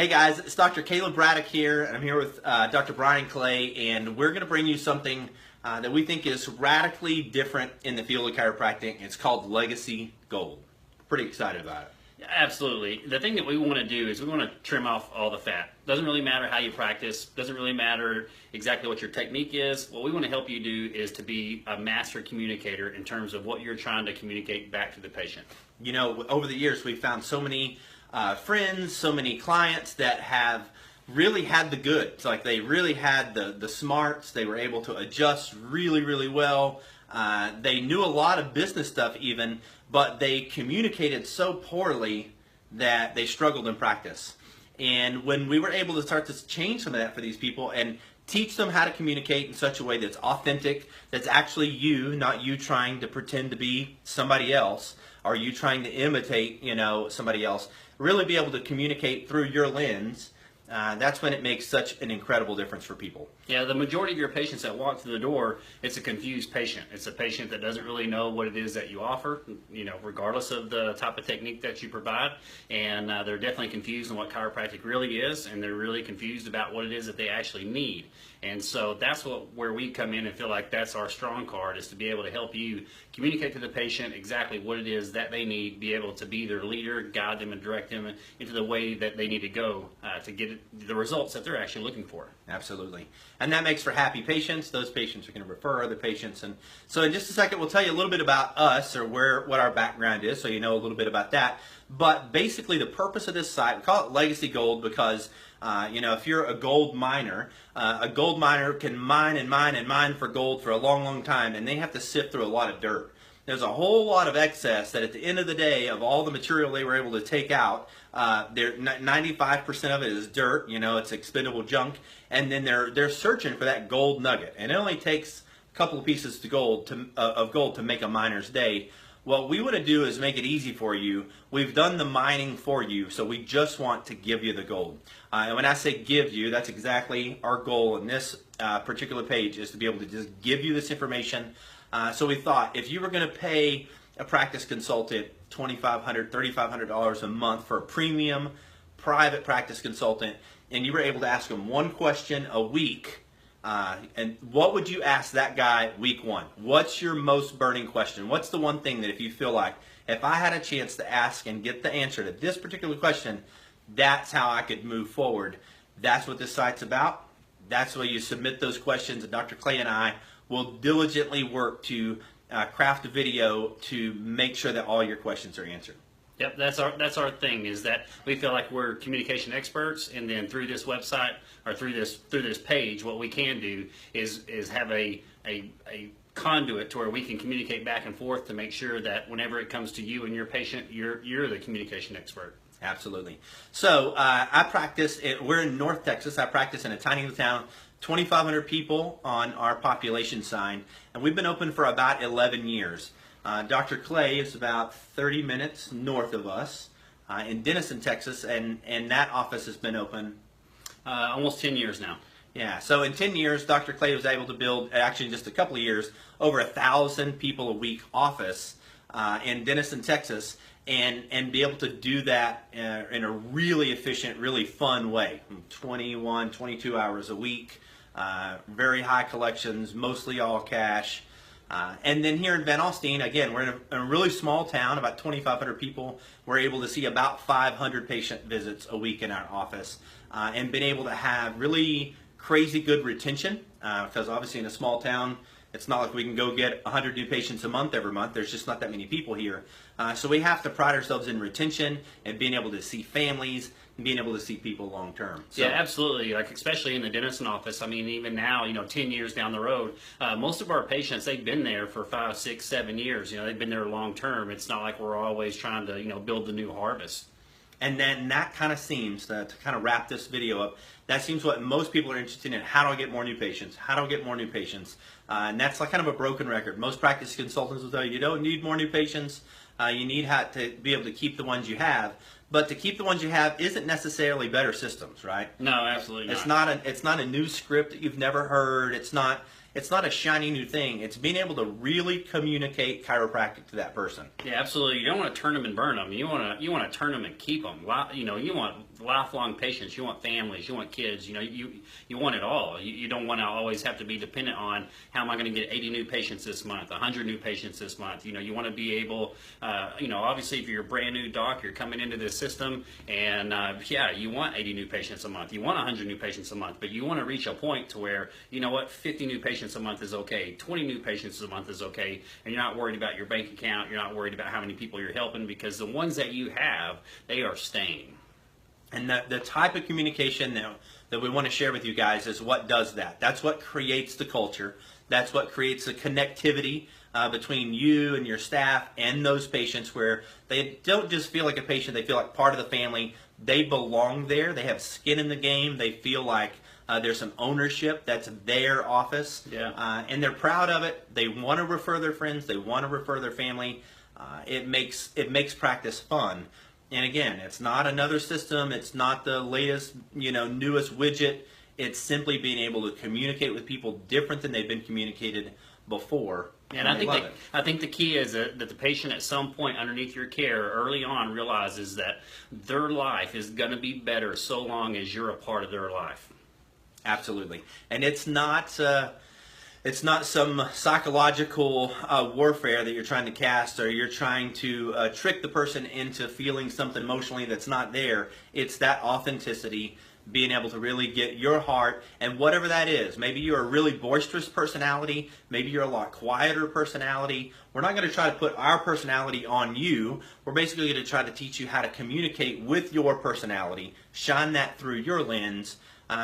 Hey guys, it's Dr. Caleb Braddock here, and I'm here with Dr. Brian Clay, and we're going to bring you something that we think is radically different in the field of chiropractic. It's called Legacy Gold. Pretty excited about it. Yeah, absolutely. The thing that we want to do is we want to trim off all the fat. Doesn't really matter how you practice, doesn't really matter exactly what your technique is. What we want to help you do is to be a master communicator in terms of what you're trying to communicate back to the patient. You know, over the years we've found so many friends, so many clients that have really had the goods. Like they really had the smarts. They were able to adjust really, really well. They knew a lot of business stuff even, but they communicated so poorly that they struggled in practice. And when we were able to start to change some of that for these people and teach them how to communicate in such a way that's authentic, that's actually you, not you trying to pretend to be somebody else, or you trying to imitate, somebody else, really be able to communicate through your lens, that's when it makes such an incredible difference for people. Yeah, the majority of your patients that walk through the door, it's a confused patient. It's a patient that doesn't really know what it is that you offer, regardless of the type of technique that you provide. And they're definitely confused on what chiropractic really is, and they're really confused about what it is that they actually need. And so that's where we come in and feel like that's our strong card, is to be able to help you communicate to the patient exactly what it is that they need, be able to be their leader, guide them and direct them into the way that they need to go to get the results that they're actually looking for. Absolutely. And that makes for happy patients. Those patients are going to refer other patients. And so in just a second, we'll tell you a little bit about us, or what our background is, so you know a little bit about that. But basically the purpose of this site, we call it Legacy Gold because if you're a gold miner can mine and mine and mine for gold for a long, long time, and they have to sift through a lot of dirt. There's a whole lot of excess that at the end of the day, of all the material they were able to take out, 95% of it is dirt, it's expendable junk, and then they're searching for that gold nugget. And it only takes a couple of pieces of gold to make a miner's day. What we want to do is make it easy for you. We've done the mining for you, so we just want to give you the gold. And when I say give you, that's exactly our goal in this particular page, is to be able to just give you this information. So we thought if you were going to pay a practice consultant $2,500, $3,500 a month for a premium private practice consultant, and you were able to ask them one question a week, and what would you ask that guy week one? What's your most burning question? What's the one thing that if you feel like, if I had a chance to ask and get the answer to this particular question, that's how I could move forward? That's what this site's about. That's why you submit those questions, and Dr. Clay and I will diligently work to craft a video to make sure that all your questions are answered. Yep, that's our thing, is that we feel like we're communication experts, and then through this website or through this page, what we can do is have a conduit to where we can communicate back and forth to make sure that whenever it comes to you and your patient, you're the communication expert. Absolutely. So I practice. We're in North Texas. I practice in a tiny little town, 2,500 people on our population sign, and we've been open for about 11 years. Dr. Clay is about 30 minutes north of us in Denison, Texas, and that office has been open almost 10 years now. Yeah, so in 10 years, Dr. Clay was able to build, actually in just a couple of years, over 1,000 people a week office in Denison, Texas, and be able to do that in a really efficient, really fun way. 21, 22 hours a week, very high collections, mostly all cash. And then here in Van Alstyne, again, we're in a really small town, about 2,500 people. We're able to see about 500 patient visits a week in our office, and been able to have really crazy good retention, because obviously in a small town, it's not like we can go get 100 new patients a month every month. There's just not that many people here. So we have to pride ourselves in retention and being able to see families and being able to see people long term. So, yeah, absolutely. Like especially in the Denison office. I mean, even now, 10 years down the road, most of our patients, they've been there for 5, 6, 7 years. They've been there long term. It's not like we're always trying to, build the new harvest. And then that kind of seems, to kind of wrap this video up, that seems what most people are interested in. How do I get more new patients? How do I get more new patients? And that's like kind of a broken record. Most practice consultants will tell you, you don't need more new patients. You need to be able to keep the ones you have. But to keep the ones you have isn't necessarily better systems, right? No, absolutely not. It's not a new script that you've never heard. It's not a shiny new thing. It's being able to really communicate chiropractic to that person. Yeah, absolutely. You don't want to turn them and burn them. You want to turn them and keep them. You want lifelong patients. You want families. You want kids. You know, you want it all. You don't want to always have to be dependent on how am I going to get 80 new patients this month, 100 new patients this month. You know, you want to be able, you know, obviously if you're a brand new doc, you're coming into this system, and yeah, you want 80 new patients a month. You want 100 new patients a month, but you want to reach a point to where, you know what, 50 new patients a month is okay, 20 new patients a month is okay, and you're not worried about your bank account. You're not worried about how many people you're helping, because the ones that you have, they are staying. And the type of communication that we want to share with you guys is what does that. That's what creates the culture. That's what creates the connectivity between you and your staff and those patients, where they don't just feel like a patient, they feel like part of the family. They belong there. They have skin in the game. They feel like there's some ownership. That's their office. Yeah. And they're proud of it. They want to refer their friends. They want to refer their family. It makes practice fun. And again, it's not another system. It's not the latest, newest widget. It's simply being able to communicate with people different than they've been communicated before. And I think the key is that the patient at some point underneath your care early on realizes that their life is going to be better so long as you're a part of their life. Absolutely. And it's not some psychological warfare that you're trying to cast, or you're trying to trick the person into feeling something emotionally that's not there. It's that authenticity, being able to really get your heart, and whatever that is. Maybe you're a really boisterous personality. Maybe you're a lot quieter personality. We're not going to try to put our personality on you. We're basically going to try to teach you how to communicate with your personality, shine that through your lens,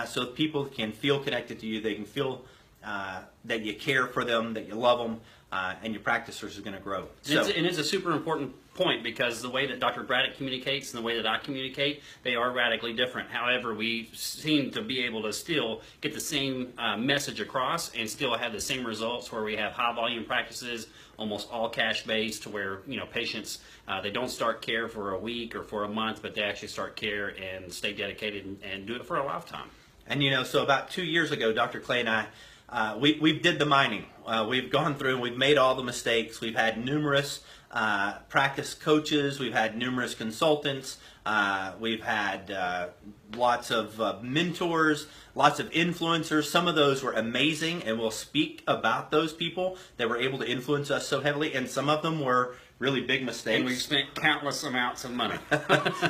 so that people can feel connected to you. They can feel that you care for them, that you love them, and your practices are going to grow. And it's a super important point, because the way that Dr. Braddock communicates and the way that I communicate, they are radically different. However, we seem to be able to still get the same message across and still have the same results, where we have high volume practices, almost all cash based, to where patients, they don't start care for a week or for a month, but they actually start care and stay dedicated and do it for a lifetime. And so about 2 years ago, Dr. Clay and I, we did the mining. We've gone through and we've made all the mistakes. We've had numerous practice coaches. We've had numerous consultants. We've had lots of mentors, lots of influencers. Some of those were amazing, and we'll speak about those people that were able to influence us so heavily. And some of them were really big mistakes. And we've spent countless amounts of money.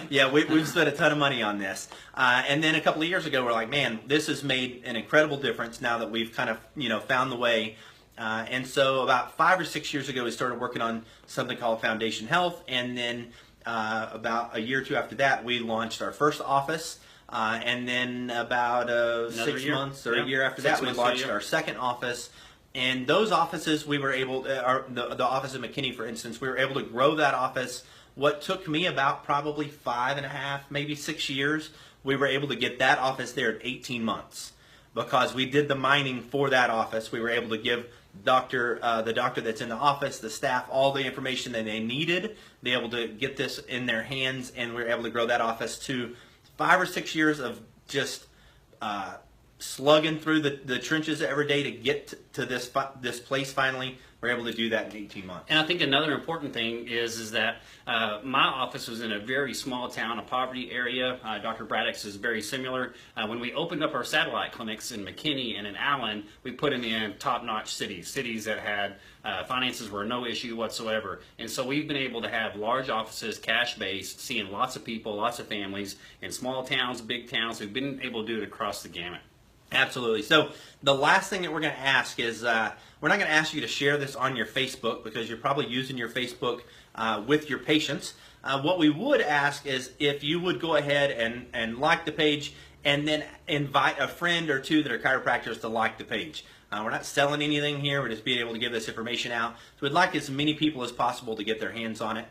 Yeah, we've spent a ton of money on this. And then a couple of years ago, we're like, man, this has made an incredible difference now that we've kind of, found the way. And so about 5 or 6 years ago, we started working on something called Foundation Health. And then about a year or two after that, we launched our first office. And then about 6 months or a year after that, we launched our second office. And those offices, we were able to, the office in McKinney, for instance, we were able to grow that office. What took me about probably 5.5, maybe 6 years, we were able to get that office there in 18 months. Because we did the mining for that office. We were able to give the doctor that's in the office, the staff, all the information that they needed, be able to get this in their hands, and we were able to grow that office to 5 or 6 years of just slugging through the trenches every day to get to this place finally. We're able to do that in 18 months. And I think another important thing is that my office was in a very small town, a poverty area. Dr. Braddock's is very similar. When we opened up our satellite clinics in McKinney and in Allen, we put them in top-notch cities that had finances were no issue whatsoever. And so we've been able to have large offices, cash-based, seeing lots of people, lots of families in small towns, big towns. We've been able to do it across the gamut. Absolutely. So the last thing that we're going to ask is, we're not going to ask you to share this on your Facebook, because you're probably using your Facebook with your patients. What we would ask is if you would go ahead and like the page, and then invite a friend or two that are chiropractors to like the page. We're not selling anything here. We're just being able to give this information out. So we'd like as many people as possible to get their hands on it.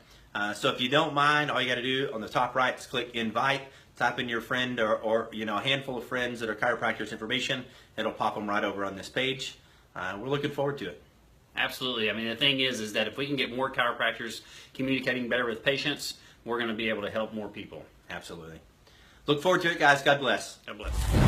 So if you don't mind, all you got to do on the top right is click invite. Type in your friend or a handful of friends that are chiropractors information. It'll pop them right over on this page. We're looking forward to it. Absolutely. I mean, the thing is that if we can get more chiropractors communicating better with patients, we're going to be able to help more people. Absolutely. Look forward to it, guys. God bless. God bless.